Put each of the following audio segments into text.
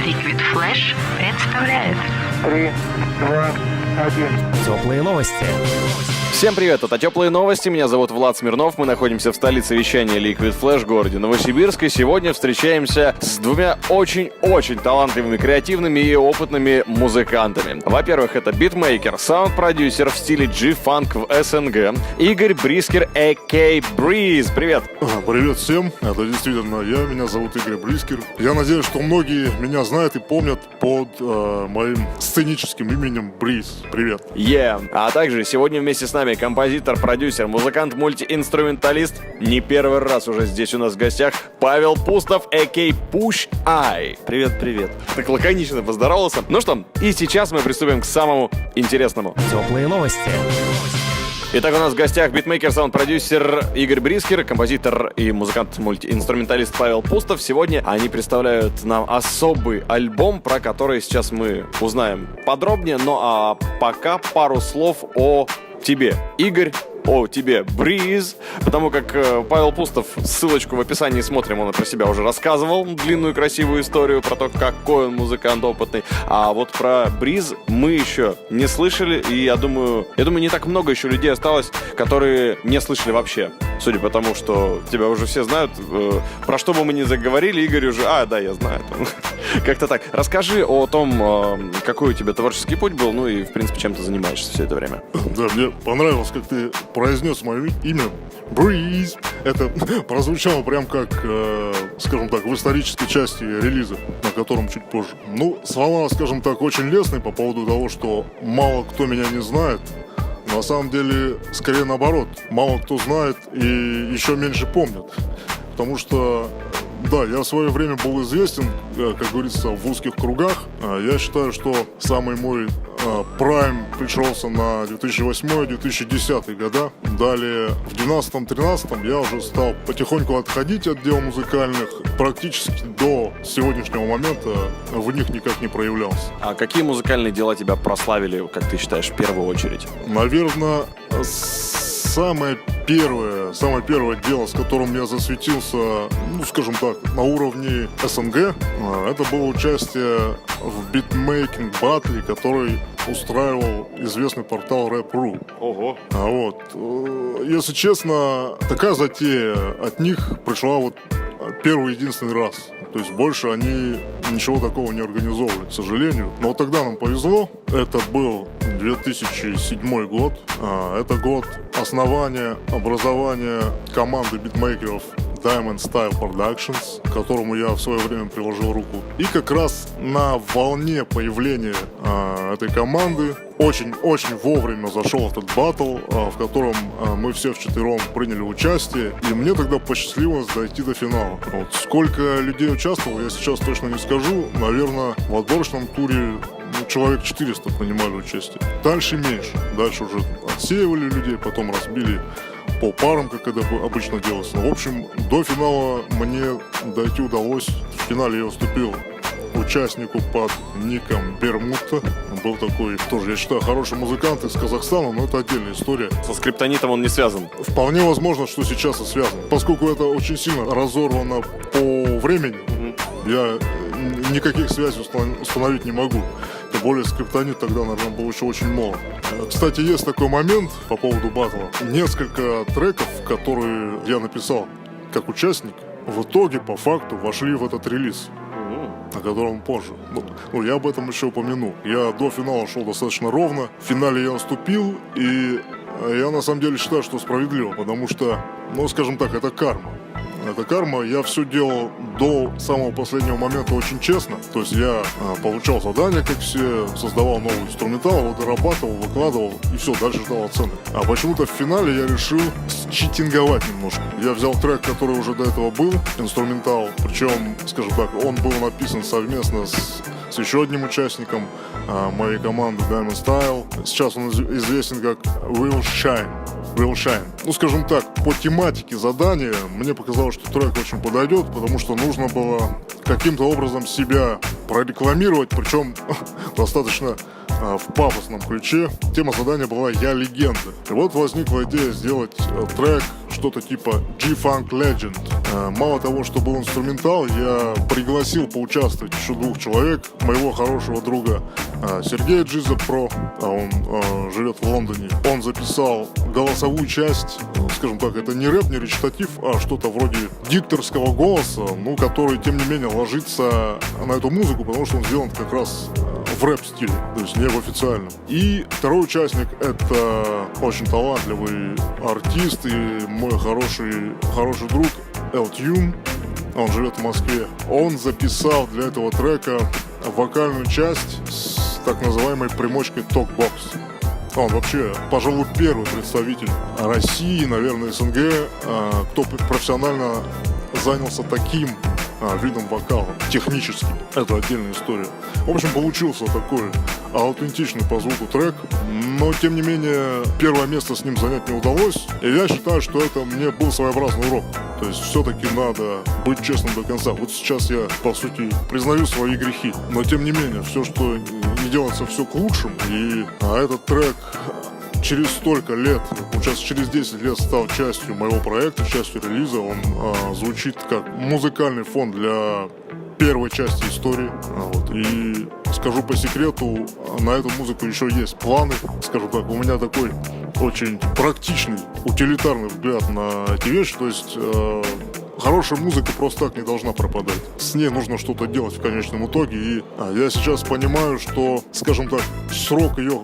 Liquid Flash представляет 3, 2, 1. Теплые новости. Всем привет, это Теплые новости, меня зовут Влад Смирнов, мы находимся в столице вещания Liquid Flash в городе Новосибирск, и сегодня встречаемся с двумя очень-очень талантливыми, креативными и опытными музыкантами. Во-первых, это битмейкер, саунд-продюсер в стиле G-Funk в СНГ, Игорь Брискер, а.к.а. Breeze. Привет! Привет всем, это действительно я, меня зовут Игорь Брискер. Я надеюсь, что многие меня знают и помнят под моим сценическим именем Breeze. Привет! А также сегодня вместе с нами композитор, продюсер, музыкант, мультиинструменталист, не первый раз уже здесь у нас в гостях, Павел Пустов, а.к.а. Push Eye. Привет. Так лаконично поздоровался. Ну что, и сейчас мы приступим к самому интересному. Теплые новости. Итак, у нас в гостях битмейкер, саунд-продюсер Игорь Брискер, композитор и музыкант-мультиинструменталист Павел Пустов. Сегодня они представляют нам особый альбом, про который сейчас мы узнаем подробнее. Ну а пока пару слов о тебе, Игорь, о тебе, Breeze, потому как Павел Пустов, ссылочку в описании смотрим, он про себя уже рассказывал, длинную красивую историю про то, какой он музыкант опытный, а вот про Breeze мы еще не слышали, и я думаю, не так много еще людей осталось, которые не слышали вообще, судя по тому, что тебя уже все знают, про что бы мы ни заговорили, Игорь уже, да, я знаю, как-то так. Расскажи о том, какой у тебя творческий путь был, ну и, в принципе, чем ты занимаешься все это время. Да, мне понравилось, как ты произнес мое имя Breeze. Это прозвучало прям как, скажем так, в исторической части релиза, на котором чуть позже. Ну, слова, скажем так, очень лестные по поводу того, что мало кто меня не знает. На самом деле, скорее наоборот, мало кто знает и еще меньше помнит. Потому что, да, я в свое время был известен, как говорится, в узких кругах. Я считаю, что самый мой прайм пришелся на 2008-2010 года. Далее в 2012-2013 я уже стал потихоньку отходить от дел музыкальных. Практически до сегодняшнего момента в них никак не проявлялся. А какие музыкальные дела тебя прославили, как ты считаешь, в первую очередь? Наверное, самое первое дело, с которым я засветился, ну, скажем так, на уровне СНГ, это было участие в битмейкинг батле, который устраивал известный портал Rap.ru. Ого. Если честно, такая затея от них пришла вот первый единственный раз. То есть больше они ничего такого не организовывали, к сожалению. Но вот тогда нам повезло. Это был 2007 год. Это год основания, образования команды битмейкеров Diamond Style Productions, к которому я в свое время приложил руку. И как раз на волне появления этой команды очень вовремя зашел этот баттл, в котором мы все вчетвером приняли участие. И мне тогда посчастливилось дойти до финала. Вот. Сколько людей участвовало, я сейчас точно не скажу. Наверное, в отборочном туре человек 400 принимали участие. Дальше меньше. Дальше уже отсеивали людей, потом разбили по парам, как это обычно делается. В общем, до финала мне дойти удалось. В финале я уступил участнику под ником Бермудта. Был такой, тоже, я считаю, хороший музыкант из Казахстана, но это отдельная история. Со скриптонитом он не связан? Вполне возможно, что сейчас и связан. Поскольку это очень сильно разорвано по времени, я никаких связей установить не могу. Тем более скриптонит тогда, наверное, был еще очень молод. Кстати, есть такой момент по поводу батла. Несколько треков, которые я написал как участник, в итоге, по факту, вошли в этот релиз, о котором позже. Ну, я об этом еще упомяну. Я до финала шел достаточно ровно. В финале я уступил, и я на самом деле считаю, что справедливо, потому что, ну, скажем так, это карма. Это карма. Я все делал до самого последнего момента очень честно. То есть я получал задания, как все, создавал новый инструментал, его дорабатывал, выкладывал и все, дальше ждал оценок. А почему-то в финале я решил считинговать немножко. Я взял трек, который уже до этого был, инструментал, причем, скажем так, он был написан совместно с еще одним участником моей команды Diamond Style. Сейчас он известен как Will Shine. Ну, скажем так, по тематике задания мне показалось, что трек очень подойдет, потому что нужно было каким-то образом себя прорекламировать, причем достаточно в пафосном ключе. Тема задания была «Я легенда». И вот возникла идея сделать трек, что-то типа G-Funk Legend. Мало того, что был инструментал, я пригласил поучаствовать еще 2 человек. Моего хорошего друга Сергея Джиза Про, он живет в Лондоне. Он записал голосовую часть, скажем так, это не рэп, не речитатив, а что-то вроде дикторского голоса, ну, который, тем не менее, ложится на эту музыку, потому что он сделан как раз в рэп-стиле, то есть не в официальном. И второй участник — это очень талантливый артист и мой хороший друг Эл Тюн. Он живет в Москве. Он записал для этого трека вокальную часть с так называемой примочкой токбокс. Он вообще, пожалуй, первый представитель России, наверное, СНГ, кто профессионально занялся таким видом вокала, технически. Это отдельная история. В общем, получился такой аутентичный по звуку трек, но, тем не менее, первое место с ним занять не удалось, и я считаю, что это мне был своеобразный урок. То есть все-таки надо быть честным до конца. Вот сейчас я, по сути, признаю свои грехи, но, тем не менее, все, что не делается, все к лучшему, и этот трек через столько лет, сейчас через 10 лет стал частью моего проекта, частью релиза. Он звучит как музыкальный фон для первой части истории. Вот. И скажу по секрету, на эту музыку еще есть планы. Скажу так, у меня такой очень практичный, утилитарный взгляд на эти вещи. То есть хорошая музыка просто так не должна пропадать. С ней нужно что-то делать в конечном итоге. И я сейчас понимаю, что, скажем так, срок ее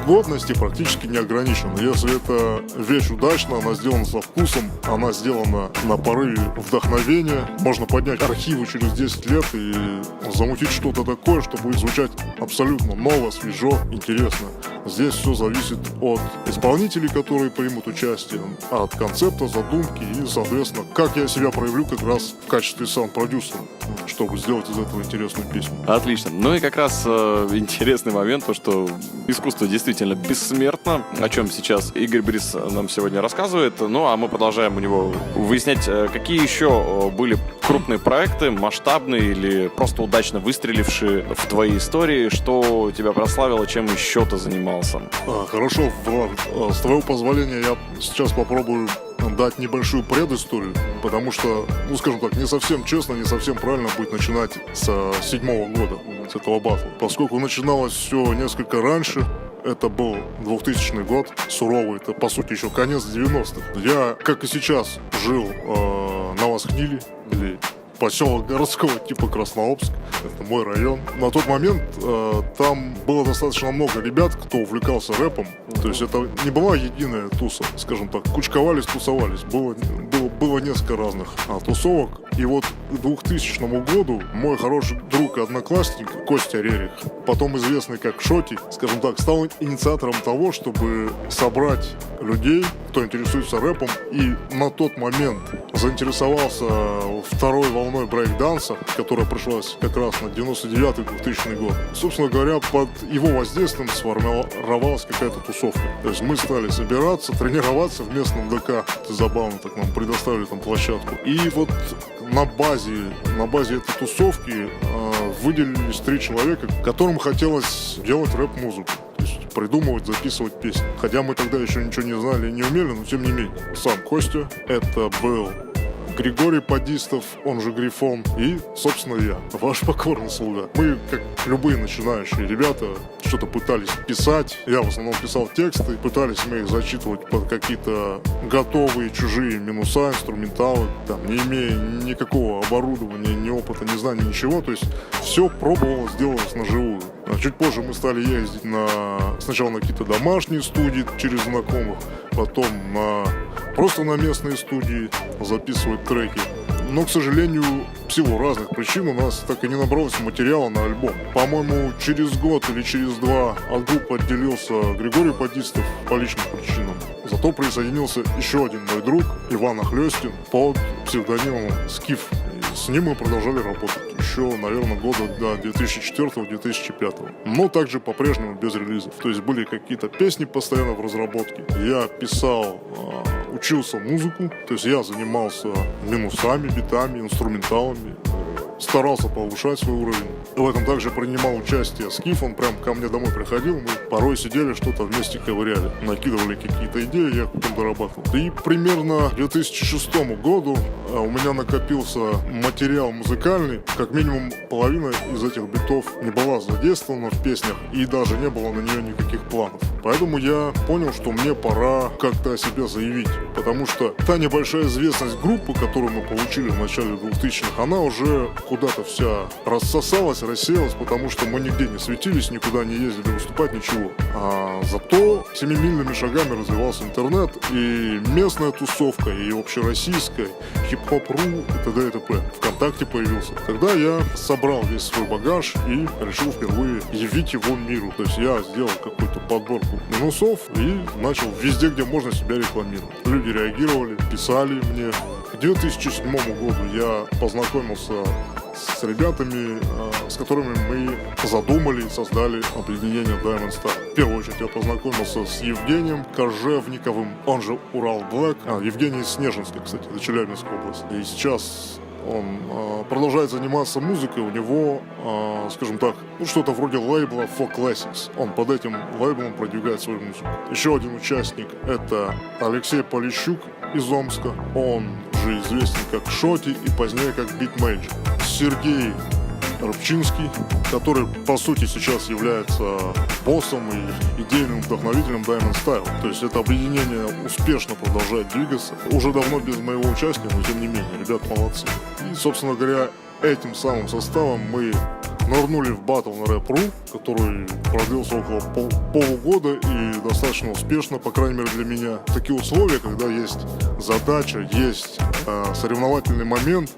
годности практически не ограничен. Если эта вещь удачна, она сделана со вкусом, она сделана на порыве вдохновения, можно поднять архивы через 10 лет и замутить что-то такое, что будет звучать абсолютно ново, свежо, интересно. Здесь все зависит от исполнителей, которые примут участие, от концепта, задумки и, соответственно, как я себя проявлю как раз в качестве саунд-продюсера, чтобы сделать из этого интересную песню. Отлично. Ну и как раз интересный момент, то, что искусство действительно бессмертно, о чем сейчас Игорь Брис нам сегодня рассказывает. Ну, а мы продолжаем у него выяснять, какие еще были крупные проекты, масштабные или просто удачно выстрелившие в твоей истории, что тебя прославило, чем еще ты занимался. Хорошо, Влад, с твоего позволения я сейчас попробую дать небольшую предысторию, потому что, ну, скажем так, не совсем честно, не совсем правильно будет начинать с 7-го года, с этого батла. Поскольку начиналось все несколько раньше, это был 2000 год, суровый, это, по сути, еще конец 90-х. Я, как и сейчас, жил на Восхниле, или поселок городского типа Краснообск, это мой район. На тот момент там было достаточно много ребят, кто увлекался рэпом. То есть это не была единая туса, скажем так. Кучковались, тусовались. Было несколько разных тусовок. И вот к 2000 году мой хороший друг и одноклассник Костя Рерих, потом известный как Шоти, скажем так, стал инициатором того, чтобы собрать людей, кто интересуется рэпом, и на тот момент заинтересовался второй волной брейк-данса, которая пришлась как раз на 99-2000 год. Собственно говоря, под его воздействием сформировалась какая-то тусовка. То есть мы стали собираться, тренироваться в местном ДК. Это забавно, так нам предоставили там площадку. И вот на базе этой тусовки выделились 3 человека, которым хотелось делать рэп-музыку. То есть придумывать, записывать песни. Хотя мы тогда еще ничего не знали и не умели, но тем не менее. Сам Костя, это был Григорий Подистов, он же Грифон, и, собственно, я, ваш покорный слуга. Мы, как любые начинающие ребята, что-то пытались писать. Я в основном писал тексты, пытались мы их зачитывать под какие-то готовые чужие минуса, инструменталы, там, не имея никакого оборудования, ни опыта, ни знаний, ничего. То есть все пробовалось, делалось наживую. А чуть позже мы стали ездить сначала на какие-то домашние студии через знакомых, потом просто на местные студии записывать треки. Но, к сожалению, в силу разных причин у нас так и не набралось материала на альбом. По-моему, через год или через 2 от группы отделился Григорий Подистов по личным причинам. Зато присоединился еще один мой друг, Иван Охлёстин, под псевдонимом Скиф. И с ним мы продолжали работать еще, наверное, года до 2004-2005. Но также по-прежнему без релизов. То есть были какие-то песни постоянно в разработке. Я писал, учился музыку, то есть я занимался минусами, битами, инструменталами, старался повышать свой уровень. В этом также принимал участие Скиф, он прям ко мне домой приходил, мы порой сидели, что-то вместе ковыряли, накидывали какие-то идеи, я потом дорабатывал. И примерно к 2006 году у меня накопился материал музыкальный, как минимум половина из этих битов не была задействована в песнях и даже не было на нее никаких планов. Поэтому я понял, что мне пора как-то о себе заявить, потому что та небольшая известность группы, которую мы получили в начале 2000-х, она уже куда-то вся рассосалась, рассеялась, потому что мы нигде не светились, никуда не ездили выступать, ничего. А зато семимильными шагами развивался интернет, и местная тусовка, и общероссийская, хип-хоп.ру и т.д. и т.п. ВКонтакте появился. Тогда я собрал весь свой багаж и решил впервые явить его миру. То есть я сделал какую-то подборку минусов и начал везде, где можно, себя рекламировать. Люди реагировали, писали мне. К 2007 году я познакомился с ребятами, с которыми мы задумали и создали объединение Diamond Star. В первую очередь я познакомился с Евгением Кожевниковым, он же Урал Блэк. Евгений из Снежинска, кстати, это Челябинская область. И сейчас он продолжает заниматься музыкой, у него, скажем так, что-то вроде лейбла For Classics. Он под этим лейблом продвигает свою музыку. Еще один участник — это Алексей Полищук из Омска. Он же известен как Шоти и позднее как Битмейджор. Сергей Рыбчинский, который, по сути, сейчас является боссом и идейным вдохновителем Diamond Style. То есть это объединение успешно продолжает двигаться. Уже давно без моего участия, но тем не менее, ребят молодцы. И, собственно говоря, этим самым составом мы нырнули в батл на Рэп.ру, который продлился около полугода и достаточно успешно, по крайней мере для меня. Такие условия, когда есть задача, есть соревновательный момент,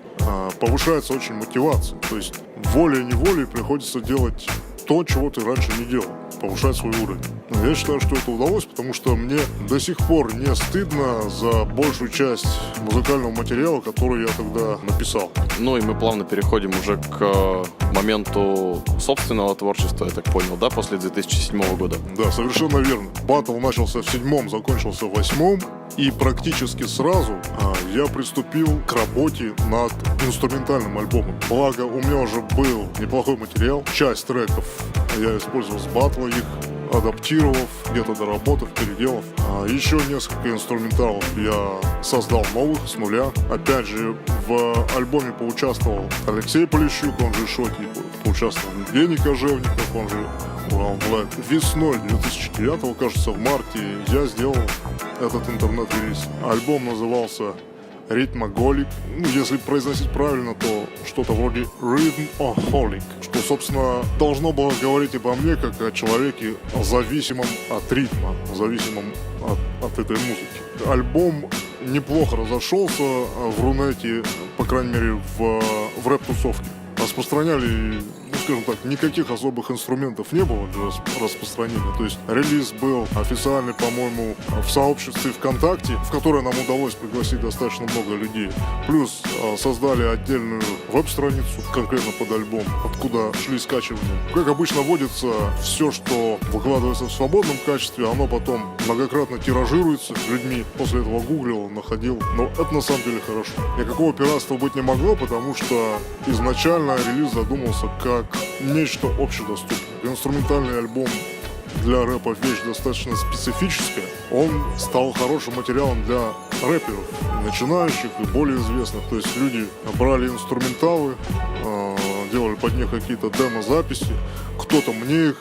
повышается очень мотивация. То есть волей-неволей приходится делать то, чего ты раньше не делал, повышать свой уровень. Я считаю, что это удалось, потому что мне до сих пор не стыдно за большую часть музыкального материала, который я тогда написал. Ну и мы плавно переходим уже к моменту собственного творчества, я так понял, да, после 2007 года? Да, совершенно верно. Баттл начался в 2007, закончился в 2008, и практически сразу я приступил к работе над инструментальным альбомом. Благо, у меня уже был неплохой материал, часть треков я использовал с батла, их адаптировав, где-то доработав, переделав. Еще несколько инструменталов я создал новых с нуля. Опять же, в альбоме поучаствовал Алексей Полищук, он же Шоти, поучаствовал Евгений Кожевников, он же Урал Блэк. Весной 2009, кажется, в марте я сделал этот интернет-релиз. Альбом назывался Ритмоголик. Если произносить правильно, то что-то вроде Rhythmoholic, что, собственно, должно было говорить обо мне как о человеке зависимом от ритма, зависимом от этой музыки. Альбом неплохо разошелся в Рунете, по крайней мере, в рэп-тусовке. Распространяли, скажем так, никаких особых инструментов не было для распространения. То есть релиз был официальный, по-моему, в сообществе ВКонтакте, в которое нам удалось пригласить достаточно много людей. Плюс создали отдельную веб-страницу, конкретно под альбом, откуда шли скачивания. Как обычно водится, все, что выкладывается в свободном качестве, оно потом многократно тиражируется людьми. После этого гуглил, находил. Но это на самом деле хорошо. Никакого пиратства быть не могло, потому что изначально релиз задумался как нечто общедоступное. Инструментальный альбом для рэпа вещь достаточно специфическая. Он стал хорошим материалом для рэперов, начинающих и более известных. То есть люди брали инструменталы, делали под них какие-то демо-записи. Кто-то мне их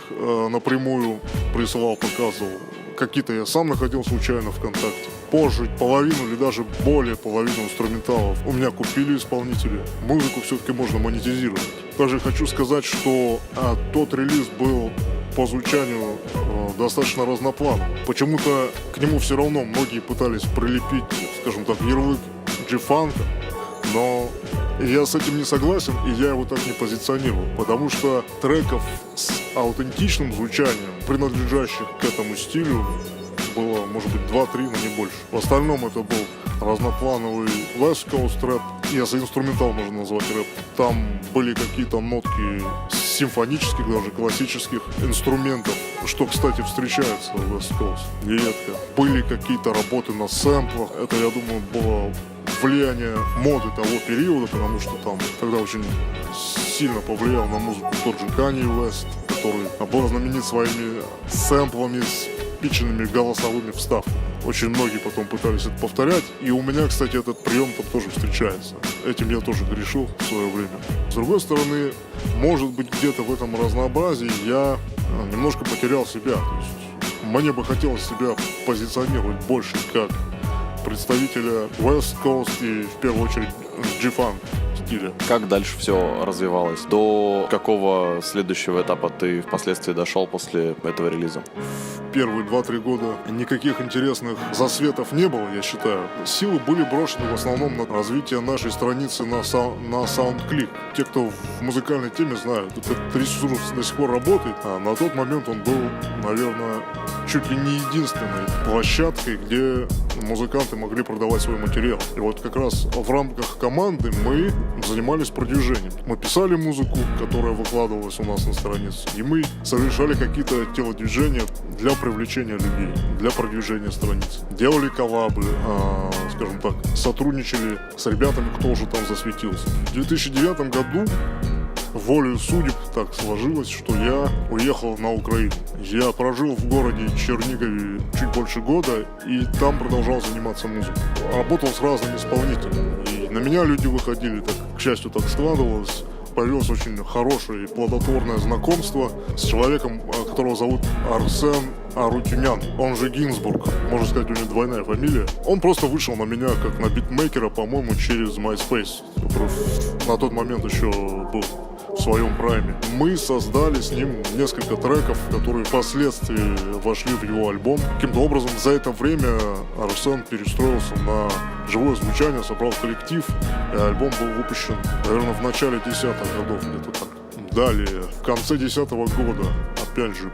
напрямую присылал, показывал. Какие-то я сам находил случайно ВКонтакте. Позже половину или даже более половину инструменталов у меня купили исполнители. Музыку все-таки можно монетизировать. Также хочу сказать, что тот релиз был по звучанию достаточно разноплановый. Почему-то к нему все равно многие пытались прилепить, скажем так, ярлык G-фанка, но я с этим не согласен, и я его так не позиционирую, потому что треков с аутентичным звучанием, принадлежащих к этому стилю, было, может быть, 2-3, но не больше. В остальном это был разноплановый West Coast рэп, если инструментал можно назвать рэп. Там были какие-то нотки симфонических, даже классических инструментов, что, кстати, встречается в West Coast нередко. Были какие-то работы на сэмплах, это, я думаю, было влияние моды того периода, потому что там тогда очень сильно повлиял на музыку тот же Kanye West, который был знаменит своими сэмплами с пиченными голосовыми вставками. Очень многие потом пытались это повторять, и у меня, кстати, этот прием там тоже встречается. Этим я тоже грешил в свое время. С другой стороны, может быть, где-то в этом разнообразии я немножко потерял себя. То есть мне бы хотелось себя позиционировать больше как представителя West Coast и, в первую очередь, G-Funk стиля. Как дальше все развивалось? До какого следующего этапа ты впоследствии дошел после этого релиза? Первые 2-3 года никаких интересных засветов не было, я считаю. Силы были брошены в основном на развитие нашей страницы на SoundClick. Те, кто в музыкальной теме знают, этот ресурс до сих пор работает, а на тот момент он был, наверное, чуть ли не единственной площадкой, где музыканты могли продавать свой материал. И вот как раз в рамках команды мы занимались продвижением. Мы писали музыку, которая выкладывалась у нас на странице, и мы совершали какие-то телодвижения для привлечения людей, для продвижения страниц. Делали коллабы, скажем так, сотрудничали с ребятами, кто уже там засветился. В 2009 году волею судеб так сложилось, что я уехал на Украину. Я прожил в городе Чернигове чуть больше года и там продолжал заниматься музыкой. Работал с разными исполнителями. И на меня люди выходили, так, к счастью, так складывалось. Появилось очень хорошее и плодотворное знакомство с человеком, которого зовут Арсен Арутюнян, он же Гинзбург, можно сказать, у него двойная фамилия. Он просто вышел на меня как на битмейкера, по-моему, через MySpace, который на тот момент еще был в своем прайме. Мы создали с ним несколько треков, которые впоследствии вошли в его альбом. Каким-то образом за это время Арсен перестроился на живое звучание, собрал коллектив, и альбом был выпущен, наверное, в начале 10-х годов, где-то так. Далее, в конце 10-го года, опять же,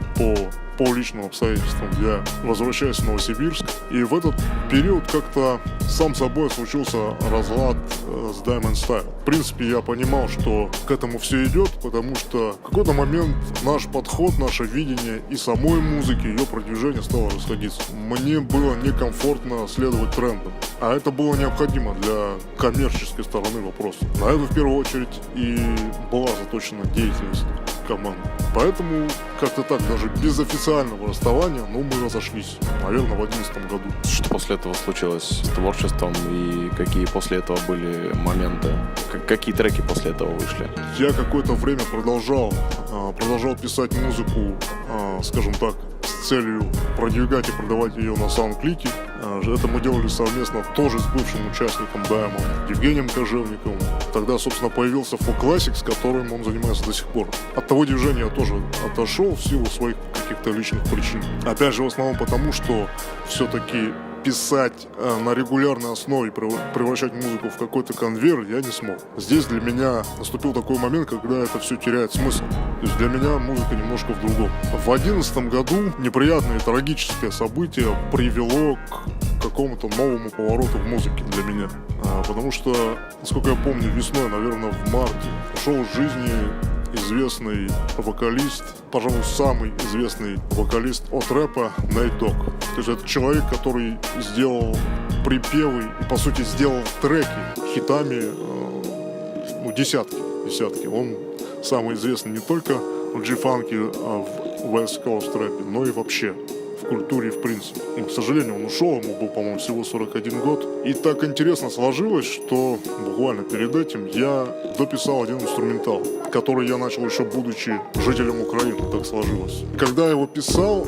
по личным обстоятельствам, я возвращаюсь в Новосибирск. И в этот период как-то сам собой случился разлад с Diamond Style. В принципе, я понимал, что к этому все идет, потому что в какой-то момент наш подход, наше видение и самой музыки, ее продвижение стало расходиться. Мне было некомфортно следовать трендам. А это было необходимо для коммерческой стороны вопроса. На это в первую очередь и была заточена деятельность команды. Поэтому как-то так, даже без официального расставания, мы разошлись, наверное, в 2011 году. Что после этого случилось с творчеством и какие после этого были моменты? Какие треки после этого вышли? Я какое-то время продолжал писать музыку, скажем так, с целью продвигать и продавать ее на SoundClick. Это мы делали совместно тоже с бывшим участником Diamond, Евгением Кожевниковым. Тогда, собственно, появился Folk Classic, с которым он занимается до сих пор. От того движения я тоже отошел в силу своих каких-то личных причин. Опять же, в основном потому, что все-таки писать на регулярной основе, превращать музыку в какой-то конвейер я не смог. Здесь для меня наступил такой момент, когда это все теряет смысл. То есть для меня музыка немножко в другом. В 2011 году неприятное и трагическое событие привело к какому-то новому повороту в музыке для меня. Потому что, насколько я помню, весной, наверное, в марте ушел из жизни известный вокалист, пожалуй, самый известный вокалист от рэпа Nate Dogg. То есть это человек, который сделал припевы и, по сути, сделал треки хитами, десятки. Он самый известный не только в G-фанке, а в West Coast рэпе, но и вообще в культуре, в принципе. К сожалению, он ушел, ему был, по-моему, всего 41 год. И так интересно сложилось, что буквально перед этим я дописал один инструментал, который я начал еще будучи жителем Украины, так сложилось. Когда я его писал,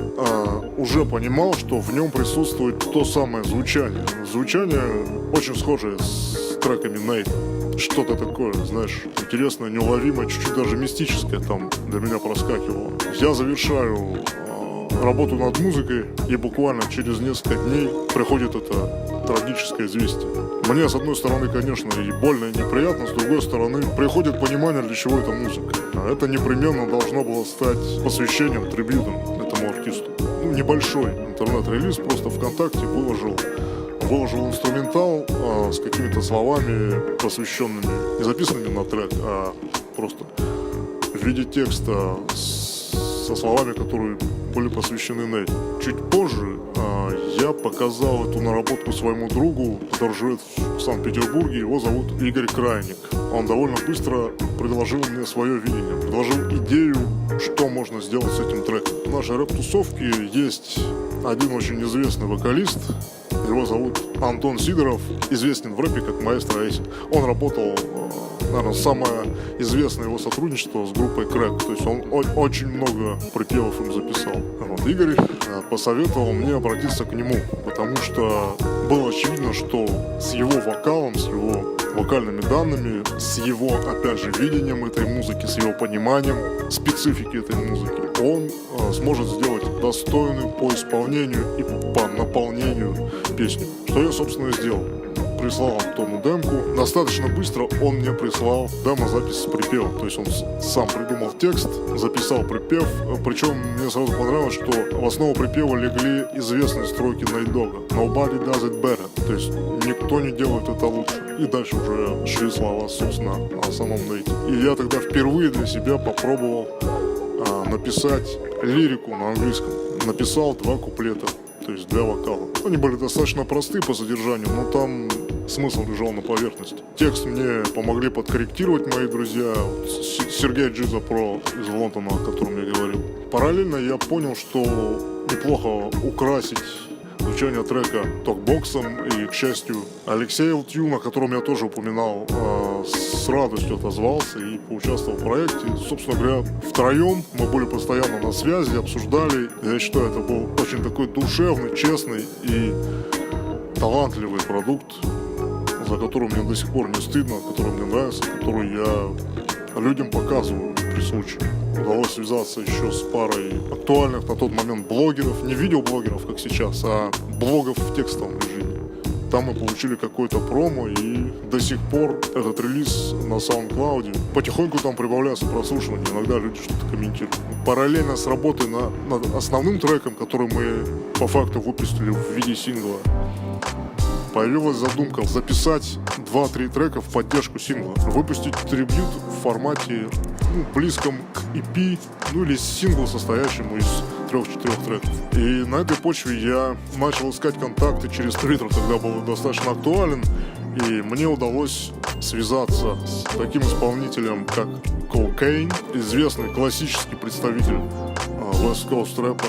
уже понимал, что в нем присутствует то самое звучание. Звучание очень схожее с треками Нейта. Что-то такое, знаешь, интересное, неуловимое, чуть-чуть даже мистическое там для меня проскакивало. Я завершаю работу над музыкой, и буквально через несколько дней приходит это трагическое известие. Мне, с одной стороны, конечно, и больно, и неприятно, с другой стороны, приходит понимание, для чего эта музыка. Это непременно должно было стать посвящением, трибьютом этому артисту. Небольшой интернет-релиз, просто ВКонтакте выложил инструментал с какими-то словами, посвященными, не записанными на трек, а просто в виде текста со словами, которые были посвящены Нейт. Чуть позже я показал эту наработку своему другу, который живет в Санкт-Петербурге. Его зовут Игорь Крайник. Он довольно быстро предложил мне свое видение, предложил идею, что можно сделать с этим треком. В нашей рэп-тусовке есть один очень известный вокалист. Его зовут Антон Сидоров, известен в рэпе как Маэстро Эйси. Он работал, наверное, самое известное его сотрудничество с группой Crack. То есть он очень много припевов им записал. Вот. Игорь посоветовал мне обратиться к нему, потому что было очевидно, что с его вокалом, с его вокальными данными, с его, опять же, видением этой музыки, с его пониманием специфики этой музыки, он сможет сделать достойную по исполнению и по наполнению песню. Что я, собственно, и сделал. Прислал Антону демку. Достаточно быстро он мне прислал демо-запись с припевом. То есть он сам придумал текст, записал припев. Причем мне сразу понравилось, что в основу припева легли известные строки Nate Dogg. Nobody does it better. То есть никто не делает это лучше. И дальше уже шли слова, собственно, о самом Нейте. И я тогда впервые для себя попробовал написать лирику на английском. Написал 2 куплета, то есть 2 вокала. Они были достаточно простые по содержанию, но там смысл лежал на поверхности. Текст мне помогли подкорректировать мои друзья. Сергей Джиза Про из Лондона, о котором я говорил. Параллельно я понял, что неплохо украсить звучание трека токбоксом, и, к счастью, Алексей Лтюн, о котором я тоже упоминал, с радостью отозвался и поучаствовал в проекте. Собственно говоря, втроем мы были постоянно на связи, обсуждали. Я считаю, это был очень такой душевный, честный и талантливый продукт, за который мне до сих пор не стыдно, который мне нравится, который я людям показываю при случае. Удалось связаться еще с парой актуальных на тот момент блогеров, не видеоблогеров, как сейчас, а блогов в текстовом режиме. Там мы получили какой-то промо, и до сих пор этот релиз на SoundCloud. Потихоньку там прибавляется прослушивание, иногда люди что-то комментируют. Параллельно с работой над основным треком, который мы по факту выпустили в виде сингла, появилась задумка записать 2-3 трека в поддержку сингла, выпустить трибьют в формате близком к EP, или синглу, состоящему из 3-4 треков. И на этой почве я начал искать контакты через Twitter, тогда был достаточно актуален, и мне удалось связаться с таким исполнителем, как Cocaine, известный классический представитель West Coast рэпа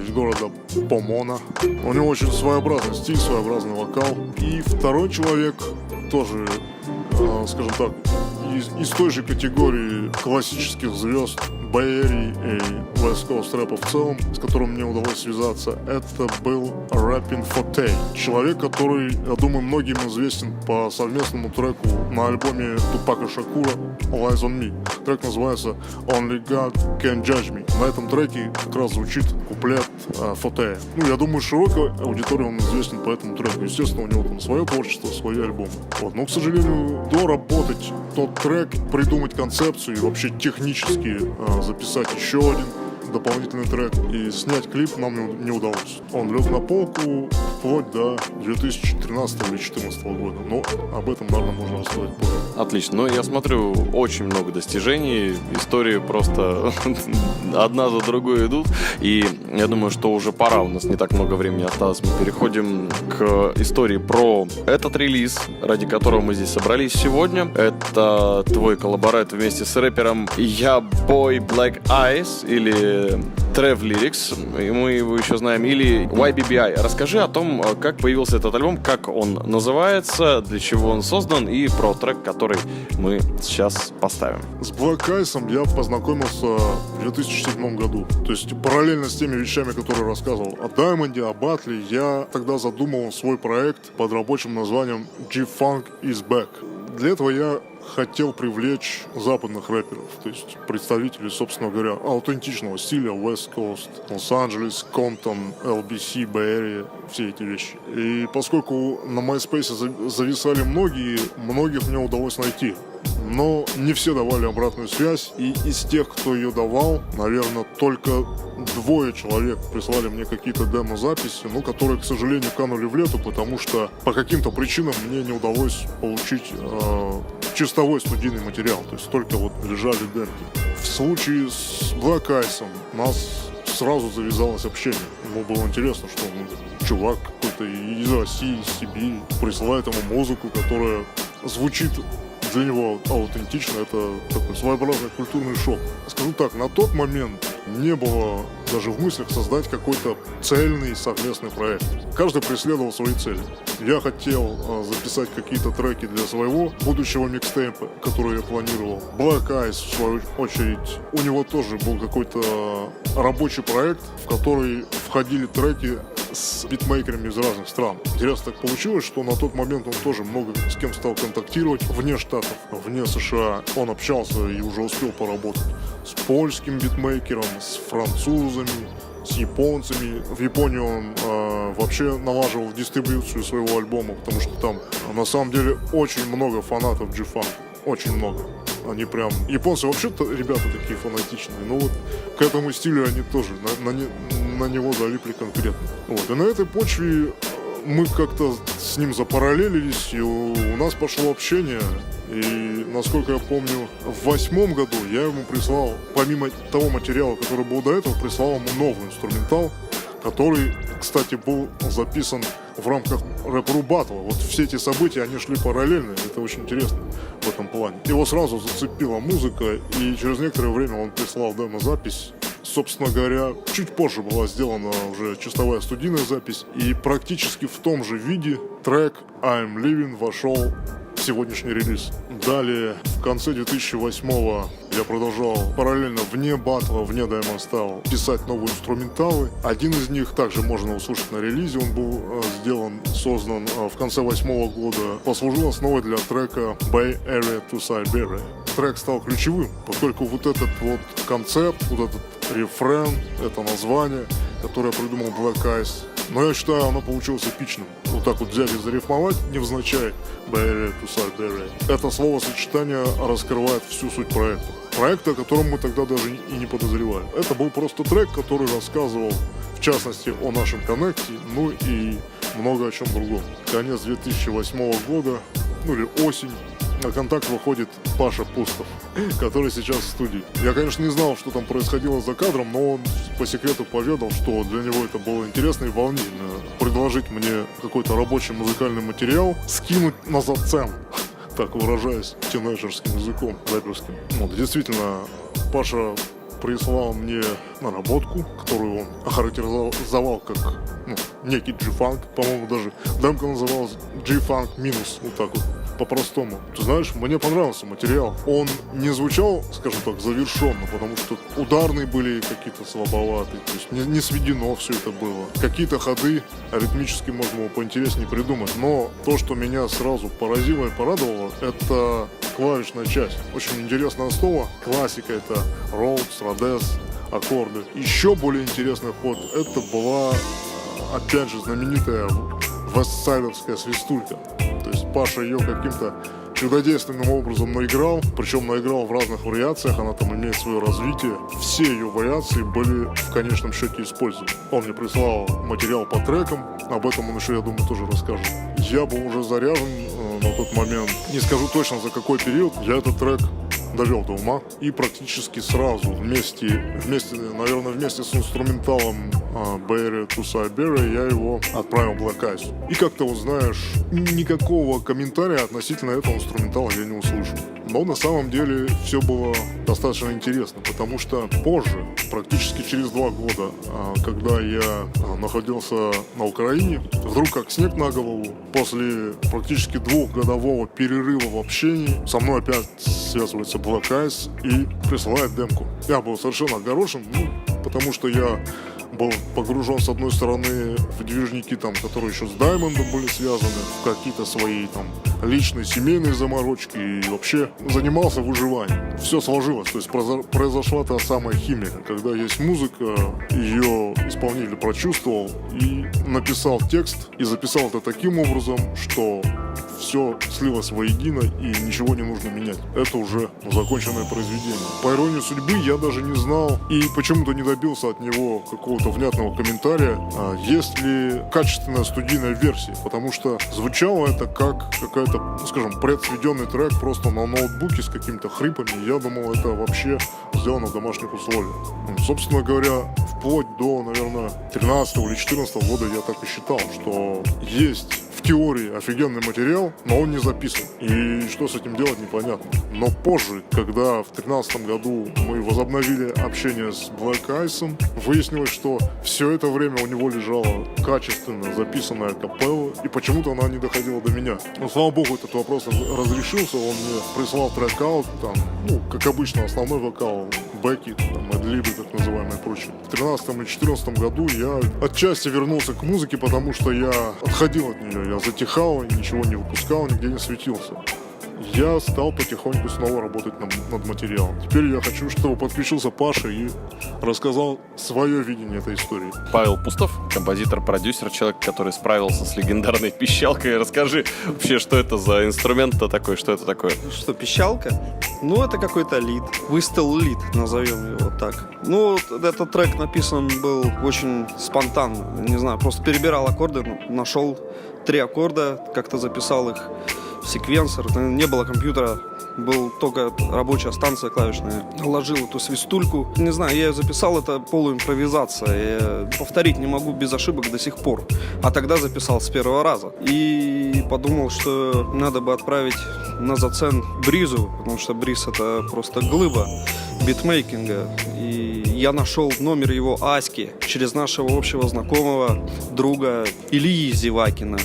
из города Помона. У него очень своеобразный стиль, своеобразный вокал. И второй человек, тоже, скажем так, из той же категории классических звезд Bay Area и West Coast рэпа в целом, с которым мне удалось связаться, это был Rappin' Forte. Человек, который, я думаю, многим известен по совместному треку на альбоме Тупака Шакура Lies on Me. Трек называется Only God Can Judge Me. На этом треке как раз звучит куплет Forte. Я думаю, широкой аудитории он известен по этому треку. Естественно, у него там свое творчество, свои альбомы. Но, к сожалению, доработать тот трек, придумать концепцию и вообще технически записать еще один дополнительный трек и снять клип нам не удалось. Он лег на полку вплоть до 2013 или 2014 года. Но об этом, наверное, можно рассказать позже. Отлично. Я смотрю, очень много достижений. Истории просто одна за другой идут. И я думаю, что уже пора. У нас не так много времени осталось. Мы переходим к истории про этот релиз, ради которого мы здесь собрались сегодня. Это твой коллаборат вместе с рэпером Я Boy Black Eyes или Trev Lyrics, мы его еще знаем, или YBBI. Расскажи о том, как появился этот альбом, как он называется, для чего он создан, и про трек, который мы сейчас поставим. С Black Eyes я познакомился в 2007 году. То есть параллельно с теми вещами, которые рассказывал о Даймонде, о Батле, я тогда задумал свой проект под рабочим названием G-Funk is Back. Для этого я хотел привлечь западных рэперов, то есть представителей, собственно говоря, аутентичного стиля West Coast, Лос-Анджелес, Комптон, LBC, Bay Area, все эти вещи. И поскольку на MySpace зависали многих мне удалось найти. Но не все давали обратную связь, и из тех, кто ее давал, наверное, только 2 человек прислали мне какие-то демо-записи, которые, к сожалению, канули в лету, потому что по каким-то причинам мне не удалось получить чистовой студийный материал, то есть только лежали демки. В случае с Black Eyes нас сразу завязалось общение. Ему было интересно, что чувак какой-то из России, из Сибири присылает ему музыку, которая звучит для него аутентично. Это такой своеобразный культурный шок. Скажу так, на тот момент не было даже в мыслях создать какой-то цельный совместный проект. Каждый преследовал свои цели. Я хотел записать какие-то треки для своего будущего микстейпа, который я планировал. Black Eyes, в свою очередь, у него тоже был какой-то рабочий проект, в который входили треки с битмейкерами из разных стран. Интересно так получилось, что на тот момент он тоже много с кем стал контактировать вне Штатов, вне США. Он общался и уже успел поработать с польским битмейкером, с французами, с японцами. В Японии он вообще налаживал дистрибьюцию своего альбома, потому что там на самом деле очень много фанатов G-Funk. Очень много. Они прям... Японцы вообще-то ребята такие фанатичные. Но вот к этому стилю они тоже на него залипли конкретно. Вот. И на этой почве мы как-то с ним запараллелились, и у нас пошло общение. И, насколько я помню, в 2008 году я ему прислал, помимо того материала, который был до этого, прислал ему новый инструментал, который, кстати, был записан в рамках рэп-ру батла. Вот все эти события, они шли параллельно, это очень интересно в этом плане. Его сразу зацепила музыка, и через некоторое время он прислал демо-запись. Собственно говоря, чуть позже была сделана уже чистовая студийная запись, и практически в том же виде трек I'm Living вошел в сегодняшний релиз. Далее, в конце 2008-го я продолжал параллельно вне батла, вне Diamond Style писать новые инструменталы. Один из них также можно услышать на релизе. Он был создан в конце 2008 года. Послужил основой для трека Bay Area to Siberia. Трек стал ключевым, поскольку вот этот вот концепт, вот этот рефрен, это название, которое придумал Black Eyes, но я считаю, оно получилось эпичным. Вот так вот взять и зарифмовать, невзначай, Bay Area to Siberia. Это словосочетание раскрывает всю суть проекта. Проекта, о котором мы тогда даже и не подозревали. Это был просто трек, который рассказывал, в частности, о нашем коннекте, ну и много о чем другом. Конец 2008 года, ну или осень. На контакт выходит Паша Пустов, который сейчас в студии. Я, конечно, не знал, что там происходило за кадром, но он по секрету поведал, что для него это было интересно и волнительно. Предложить мне какой-то рабочий музыкальный материал, скинуть на зацен, так выражаясь тинейджерским языком, рэперским. Вот, действительно, Паша прислал мне наработку, которую он охарактеризовал как некий G-Funk. По-моему, даже демка называлась G-Funk минус, вот так вот, по-простому. Ты знаешь, мне понравился материал. Он не звучал, скажем так, завершенно, потому что ударные были какие-то слабоватые, то есть не сведено все это было. Какие-то ходы ритмически можно было поинтереснее придумать, но то, что меня сразу поразило и порадовало, это клавишная часть. Очень интересная основа. Классика — это Rhodes, Rhodes, аккорды. Еще более интересный ход — это была, опять же, знаменитая вестсайдовская свистулька. То есть Паша ее каким-то чудодейственным образом наиграл, причем наиграл в разных вариациях, она там имеет свое развитие. Все ее вариации были в конечном счете использованы. Он мне прислал материал по трекам, об этом он еще, я думаю, тоже расскажет. Я был уже заряжен на тот момент, не скажу точно за какой период, я этот трек довел до ума и практически сразу вместе, наверное, вместе с инструменталом Bay Area to Siberia я его отправил Black Eyes. И как-то, вот знаешь, никакого комментария относительно этого инструментала я не услышал. Но на самом деле все было достаточно интересно, потому что позже, практически через 2 года, когда я находился на Украине, вдруг как снег на голову, после практически 2-годового перерыва в общении, со мной опять связывается Black Eyes и присылает демку. Я был совершенно огорошен, потому что я был погружен, с одной стороны, в движники, там, которые еще с Даймондом были связаны, в какие-то свои там личные семейные заморочки, и вообще занимался выживанием. Все сложилось, то есть произошла та самая химия, когда есть музыка, ее исполнитель прочувствовал и написал текст, и записал это таким образом, что все слилось воедино и ничего не нужно менять. Это уже законченное произведение. По иронии судьбы, я даже не знал и почему-то не добился от него какого-то внятного комментария, есть ли качественная студийная версия, потому что звучало это как какая-то, скажем, предсведенный трек просто на ноутбуке с какими-то хрипами. Я думал, это вообще сделано в домашних условиях. Собственно говоря, вплоть до, наверное, 13 или 14 года я так и считал, что есть в теории офигенный материал, но он не записан. И что с этим делать, непонятно. Но позже, когда в 2013 году мы возобновили общение с Black Ice, выяснилось, что все это время у него лежала качественно записанная капелла, и почему-то она не доходила до меня. Но, слава богу, этот вопрос разрешился, он мне прислал трек-аут, там, как обычно, основной вокал, бэки, там, эдлибы, так называемые, и прочее. В 2013 и 2014 году я отчасти вернулся к музыке, потому что я отходил от нее, я затихал, ничего не выпускал, нигде не светился. Я стал потихоньку снова работать над материалом. Теперь я хочу, чтобы подключился Паша и рассказал свое видение этой истории. Павел Пустов, композитор, продюсер, человек, который справился с легендарной пищалкой. Расскажи вообще, что это за инструмент-то такой, что это такое? Что, пищалка? Это какой-то лид. Whistle лид, назовем его так. Этот трек написан был очень спонтанно. Не знаю, просто перебирал аккорды, нашел 3 аккорда, как-то записал их в секвенсор. Не было компьютера, был только рабочая станция клавишная. Наложил эту свистульку. Не знаю, я записал, это полуимпровизация. Я повторить не могу без ошибок до сих пор. А тогда записал с первого раза. И подумал, что надо бы отправить на зацен Бризу, потому что Бриз — это просто глыба битмейкинга. И я нашел номер его Аськи через нашего общего знакомого друга Ильи Зевакина,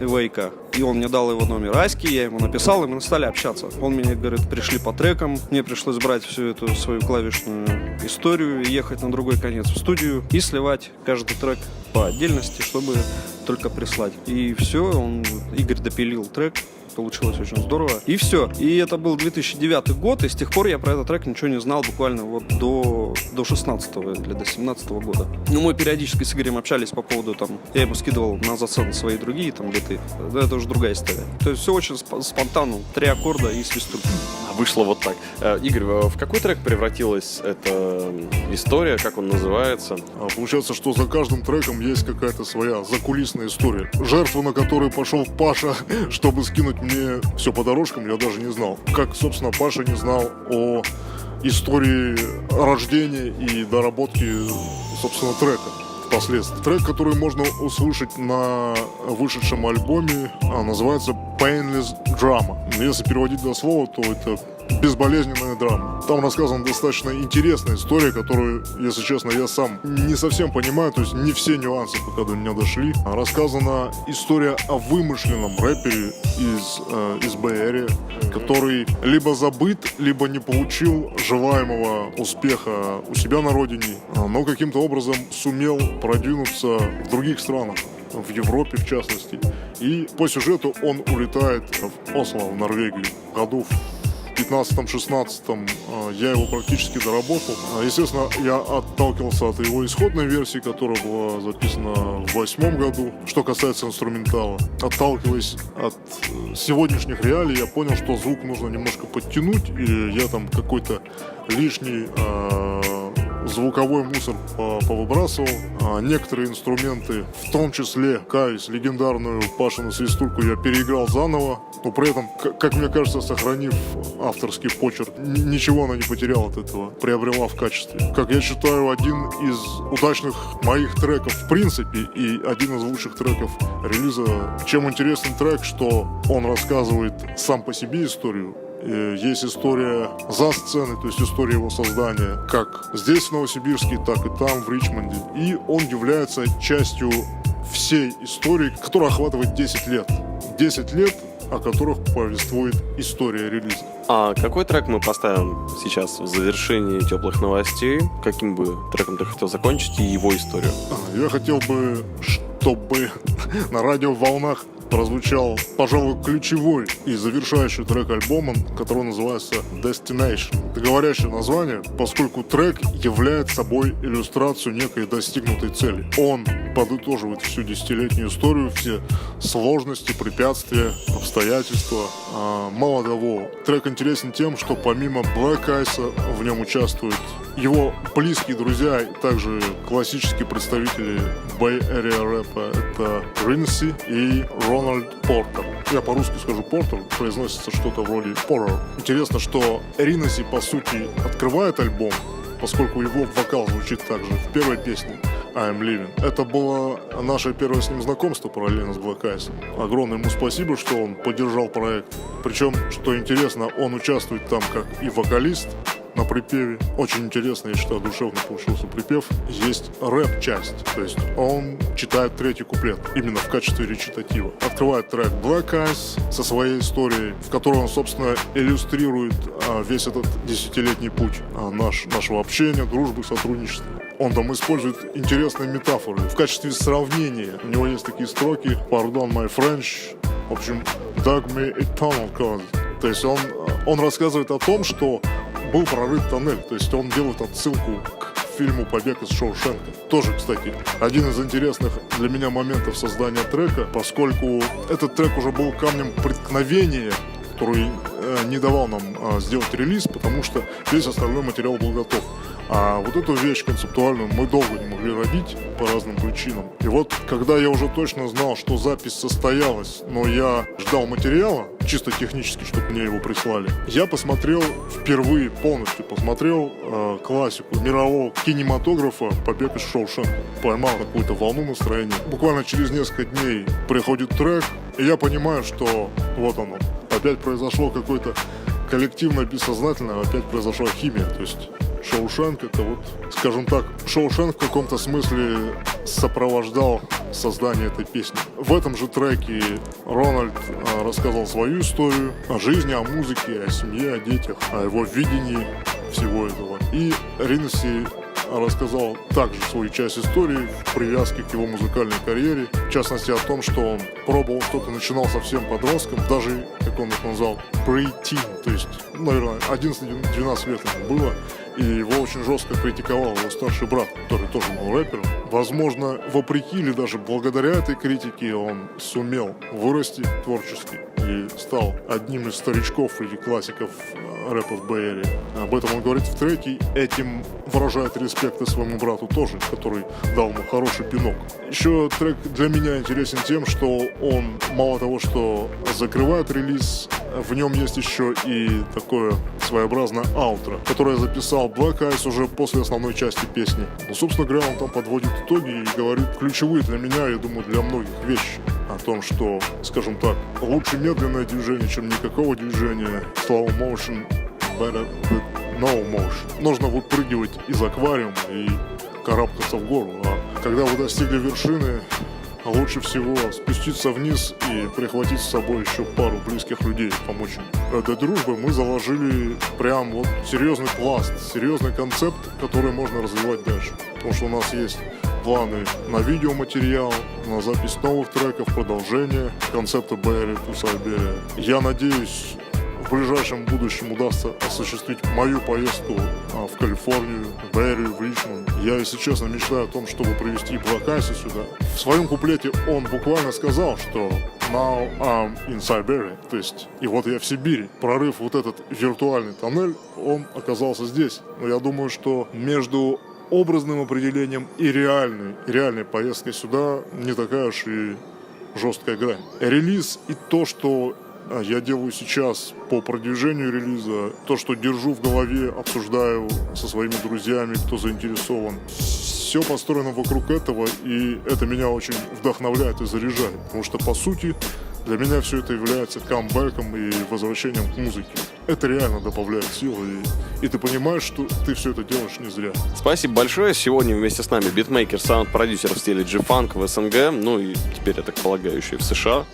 Вейка. И он мне дал его номер Аськи, я ему написал, и мы стали общаться. Он мне говорит, пришли по трекам. Мне пришлось брать всю эту свою клавишную историю и ехать на другой конец в студию и сливать каждый трек по отдельности, чтобы только прислать. И все, Игорь допилил трек. Получилось очень здорово. И все. И это был 2009 год, и с тех пор я про этот трек ничего не знал буквально до 16-го или до 17-го года. Мы периодически с Игорем общались по поводу, я ему скидывал на зацены свои другие биты. Это уже другая история. То есть все очень спонтанно. 3 аккорда и свистулька. Вышло вот так. Игорь, в какой трек превратилась эта история, как он называется? Получается, что за каждым треком есть какая-то своя закулисная история. Жертву, на которую пошел Паша, чтобы скинуть мне все по дорожкам, я даже не знал. Как, собственно, Паша не знал о истории рождения и доработки, собственно, трека впоследствии. Трек, который можно услышать на вышедшем альбоме, называется Painless Drama. Если переводить до слова, то это безболезненная драма. Там рассказана достаточно интересная история, которую, если честно, я сам не совсем понимаю, то есть не все нюансы пока до меня дошли. Рассказана история о вымышленном рэпере из Бэй-Эри, который либо забыт, либо не получил желаемого успеха у себя на родине, но каким-то образом сумел продвинуться в других странах, в Европе в частности. И по сюжету он улетает в Осло, в Норвегию, году в 15-16 я его практически доработал. Естественно, я отталкивался от его исходной версии, которая была записана в 2008 году. Что касается инструментала, отталкиваясь от сегодняшних реалий, я понял, что звук нужно немножко подтянуть, и я там какой-то лишний звуковой мусор повыбрасывал. Некоторые инструменты, в том числе, каюсь, легендарную Пашину свистульку я переиграл заново, но при этом, как мне кажется, сохранив авторский почерк, ничего она не потеряла от этого, приобрела в качестве. Как я считаю, один из удачных моих треков в принципе и один из лучших треков релиза. Чем интересен трек, что он рассказывает сам по себе историю. Есть история за сценой, то есть история его создания, как здесь, в Новосибирске, так и там, в Ричмонде. И он является частью всей истории, которая охватывает 10 лет. 10 лет, о которых повествует история релиза. А какой трек мы поставим сейчас в завершении теплых новостей? Каким бы треком ты хотел закончить и его историю? Я хотел бы, чтобы на радиоволнах прозвучал, пожалуй, ключевой и завершающий трек альбома, который называется Destination. Это говорящее название, поскольку трек является собой иллюстрацию некой достигнутой цели. Он подытоживает всю десятилетнюю историю, все сложности, препятствия, обстоятельства. Мало того, трек интересен тем, что помимо Black Ice в нем участвуют его близкие друзья, также классические представители Bay Area рэпа, это Ринси и Рональд Портер. я по-русски скажу Porter, произносится что-то вроде Porter. Интересно, что Риноси, по сути, открывает альбом, поскольку его вокал звучит также в первой песне I'm Living. Это было наше первое с ним знакомство параллельно с Black Eyes. Огромное ему спасибо, что он поддержал проект. Причем, что интересно, он участвует там как и вокалист на припеве. Очень интересно, я считаю, душевно получился припев. Есть рэп-часть, то есть он читает третий куплет именно в качестве речитатива. Открывает трек Black Eyes со своей историей, в которой он, собственно, иллюстрирует весь этот десятилетний путь нашего общения, дружбы, сотрудничества. Он там использует интересные метафоры. В качестве сравнения у него есть такие строки «Pardon my French», в общем, «Dug me a tunnel cause». То есть он рассказывает о том, что был прорыт тоннель. То есть он делает отсылку к фильму «Побег из Шоушенка». Тоже, кстати, один из интересных для меня моментов создания трека, поскольку этот трек уже был камнем преткновения, который не давал нам сделать релиз, потому что весь остальной материал был готов. А вот эту вещь концептуальную мы долго не могли родить по разным причинам. И вот, когда я уже точно знал, что запись состоялась, но я ждал материала, чисто технически, чтобы мне его прислали, я посмотрел впервые, полностью посмотрел классику мирового кинематографа «Побег из Шоушенка». Поймал какую-то волну настроения. Буквально через несколько дней приходит трек, и я понимаю, что вот оно. Опять произошло какое-то коллективное, бессознательное, опять произошла химия. То есть Шоушенк — это вот, скажем так, Шоушенк в каком-то смысле сопровождал создание этой песни. В этом же треке Рональд рассказал свою историю о жизни, о музыке, о семье, о детях, о его видении всего этого. И Риноси рассказал также свою часть истории в привязке к его музыкальной карьере. В частности, о том, что он пробовал что-то, начинал совсем подростком, даже, как он их назвал, pre-teen, то есть, наверное, 11-12 лет ему было. И его очень жестко критиковал его старший брат, который тоже был рэпером. Возможно, вопреки или даже благодаря этой критике он сумел вырасти творчески и стал одним из старичков или классиков рэпа в Бэй-Эре. Об этом он говорит в треке. Этим выражает респект и своему брату тоже, который дал ему хороший пинок. Еще трек для меня интересен тем, что он мало того, что закрывает релиз, в нем есть еще и такое своеобразное аутро, которое записал Black Eyes уже после основной части песни. Ну, собственно говоря, он там подводит итоги и говорит ключевые для меня, я думаю, для многих вещи. О том, что, скажем так, лучше медленное движение, чем никакого движения. Slow motion, better than no motion. Нужно выпрыгивать из аквариума и карабкаться в гору. А когда вы достигли вершины, лучше всего спуститься вниз и прихватить с собой еще пару близких людей, помочь им. Этой дружбой мы заложили прям вот серьезный пласт, серьезный концепт, который можно развивать дальше. Потому что у нас есть планы на видеоматериал, на запись новых треков, продолжение концепта Бэй-Эре to Siberia. Я надеюсь, в ближайшем будущем удастся осуществить мою поездку в Калифорнию, в Бэй-Эре, в Ричмонд. Я, если честно, мечтаю о том, чтобы привезти Black Eyes сюда. В своем куплете он буквально сказал, что «Now I'm in Siberia», то есть «И вот я в Сибири». Прорыв вот этот виртуальный тоннель, он оказался здесь. Но я думаю, что между образным определением и реальной поездкой сюда не такая уж и жесткая грань. Релиз и то, что я делаю сейчас по продвижению релиза, то, что держу в голове, обсуждаю со своими друзьями, кто заинтересован, все построено вокруг этого, и это меня очень вдохновляет и заряжает, потому что, по сути, для меня все это является камбэком и возвращением к музыке. Это реально добавляет сил, и ты понимаешь, что ты все это делаешь не зря. Спасибо большое. Сегодня вместе с нами битмейкер, саунд-продюсер в стиле G-Funk в СНГ, ну и теперь, я так полагаю, еще и в США,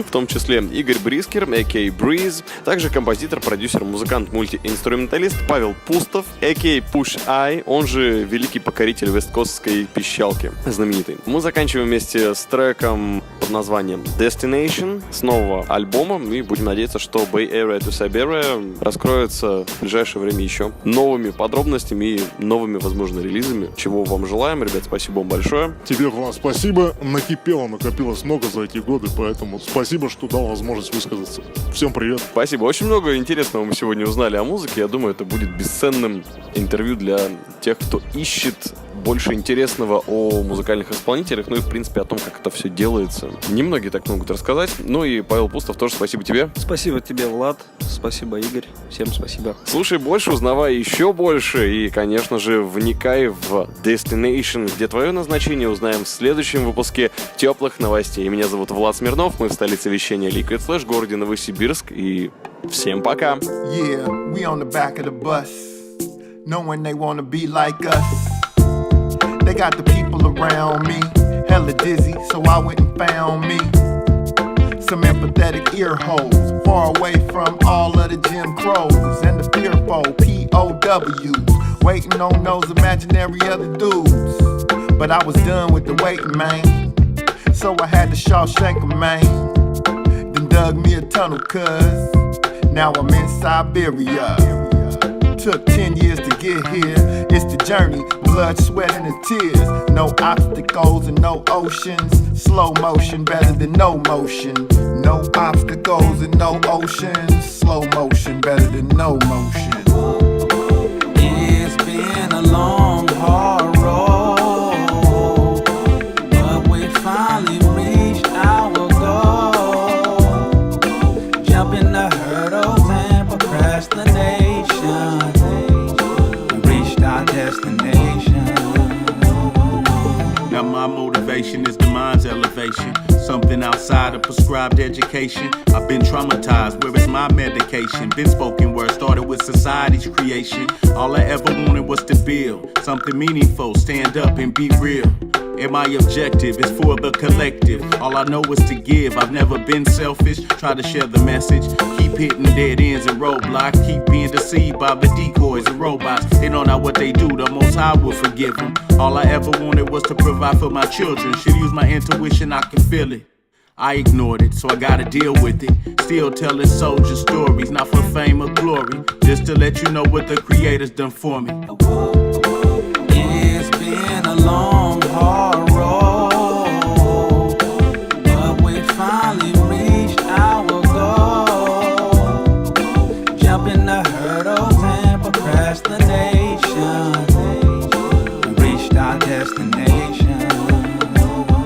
в том числе Игорь Брискер, а.к.а. Breeze, также композитор, продюсер, музыкант, мультиинструменталист Павел Пустов, а.к.а. Push I, он же великий покоритель весткостской пищалки, знаменитый. Мы заканчиваем вместе с треком под названием Destination с нового альбома, и будем надеяться, что Bay Area to Siberia раскроется в ближайшее время еще новыми подробностями и новыми, возможно, релизами. Чего вам желаем, ребят, спасибо вам большое. Тебе, Влад, спасибо. Накопилось много за эти годы, поэтому спасибо, что дал возможность высказаться. Всем привет. Спасибо. Очень много интересного мы сегодня узнали о музыке. Я думаю, это будет бесценным интервью для тех, кто ищет больше интересного о музыкальных исполнителях, ну и, в принципе, о том, как это все делается. Немногие так могут рассказать. Ну и Павел Пустов тоже спасибо тебе. Спасибо тебе, Влад. Спасибо, Игорь. Всем спасибо. Слушай больше, узнавай еще больше. И, конечно же, вникай в Destination, где твое назначение узнаем в следующем выпуске теплых новостей. Меня зовут Влад Смирнов. Мы в столице вещания Liquid Flash, городе Новосибирск. И всем пока. Yeah, we on the back of the bus, knowing they wanna be like us. They got the people around me, hella dizzy, so I went and found me some empathetic ear holes, far away from all of the Jim Crows and the fearful POWs, waiting on those imaginary other dudes. But I was done with the waiting, man, so I had to Shawshank 'em, man. Then dug me a tunnel, cuz now I'm in Siberia. Took 10 years to get here. It's the journey, blood, sweat, and the tears. No obstacles and no oceans. Slow motion better than no motion. No obstacles and no oceans. Slow motion better than no motion. It's been a long, hard road, but we finally reached our goal. Jumping the hurdles and procrastination, reached our destination. Now my motivation is the mind's elevation, something outside of prescribed education. I've been traumatized, where is my medication? Been spoken word, started with society's creation. All I ever wanted was to build something meaningful, stand up and be real. And my objective is for the collective. All I know is to give. I've never been selfish. Try to share the message. Keep hitting dead ends and roadblocks. Keep being deceived by the decoys and robots. They know not what they do. The Most High will forgive them. All I ever wanted was to provide for my children. Should use my intuition. I can feel it. I ignored it, so I gotta deal with it. Still telling soldier stories, not for fame or glory. Just to let you know what the Creator's done for me. It's been a long, hard road, but we finally reached our goal. Jumping the hurdles and procrastination, reached our destination.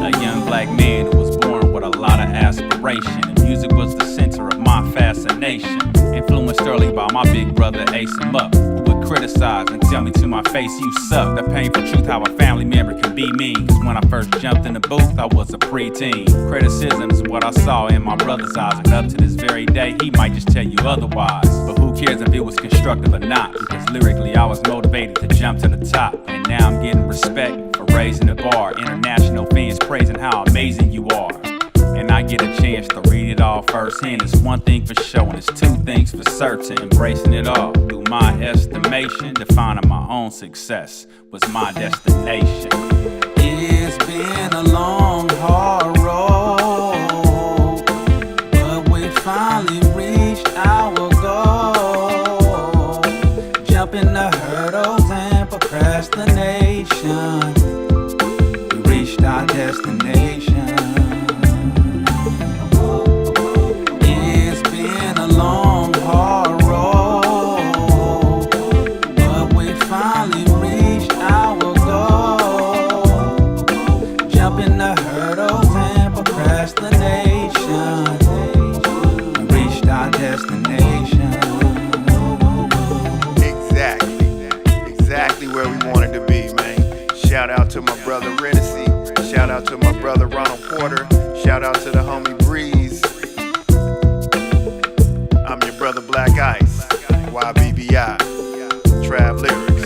A young black man who was born with a lot of aspiration, and music was the center of my fascination. Influenced early by my big brother Ace 'em Up, who would criticize and tell me to my face, you suck. The painful truth how a family member can be mean. Cause when I first jumped in the booth, I was a preteen. Criticism is what I saw in my brother's eyes, and up to this very day, he might just tell you otherwise. But who cares if it was constructive or not? Because lyrically, I was motivated to jump to the top. And now I'm getting respect for raising the bar. International fans praising how amazing you are. And I get a chance to read it all firsthand. It's one thing for sure, and it's two things for certain. Embracing it all through my estimation, defining my own success was my destination. It's been a long, hard road, but we finally reached our goal. Jumping the hurdles and procrastination, we reached our destination. It's been a long, hard road, but we finally reached our goal. Jumping the hurdles and procrastination, reached our destination. Exactly where we wanted to be, man. Shout out to my brother Renacy. Shout out to my brother Ronald Porter. Shout out to the homie Breeze. I'm your brother Black Ice. YBBI. Trav Lyrics.